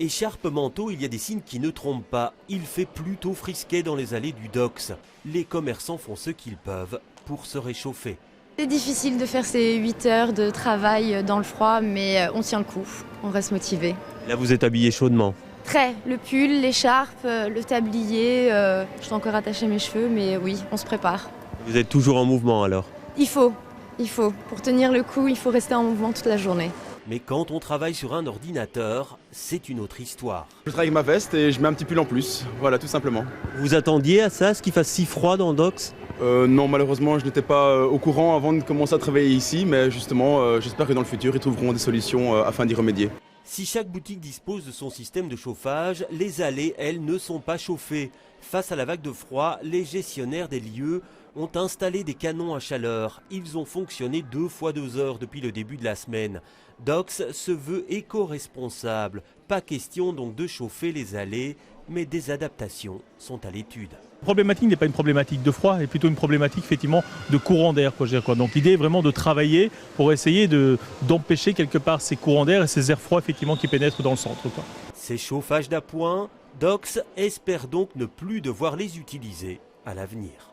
Écharpe, manteau, il y a des signes qui ne trompent pas. Il fait plutôt frisquet dans les allées du Docks. Les commerçants font ce qu'ils peuvent pour se réchauffer. C'est difficile de faire ces 8 heures de travail dans le froid, mais on tient le coup, on reste motivé. Là, vous êtes habillé chaudement. Très, le pull, l'écharpe, le tablier, je dois encore attacher mes cheveux, mais oui, on se prépare. Vous êtes toujours en mouvement alors? Il faut. Pour tenir le coup, il faut rester en mouvement toute la journée. Mais quand on travaille sur un ordinateur, c'est une autre histoire. Je travaille avec ma veste et je mets un petit pull en plus, voilà tout simplement. Vous attendiez à ça, ce qu'il fasse si froid dans le Docks? Non, malheureusement je n'étais pas au courant avant de commencer à travailler ici, mais justement j'espère que dans le futur ils trouveront des solutions afin d'y remédier. Si chaque boutique dispose de son système de chauffage, les allées, elles, ne sont pas chauffées. Face à la vague de froid, les gestionnaires des lieux ont installé des canons à chaleur. Ils ont fonctionné 2 fois 2 heures depuis le début de la semaine. Docks se veut éco-responsable. Pas question donc de chauffer les allées, mais des adaptations sont à l'étude. La problématique n'est pas une problématique de froid, mais plutôt une problématique effectivement de courant d'air. Donc l'idée est vraiment de travailler pour essayer d'empêcher quelque part ces courants d'air et ces airs froids effectivement qui pénètrent dans le centre. Ces chauffages d'appoint, Docks espère donc ne plus devoir les utiliser à l'avenir.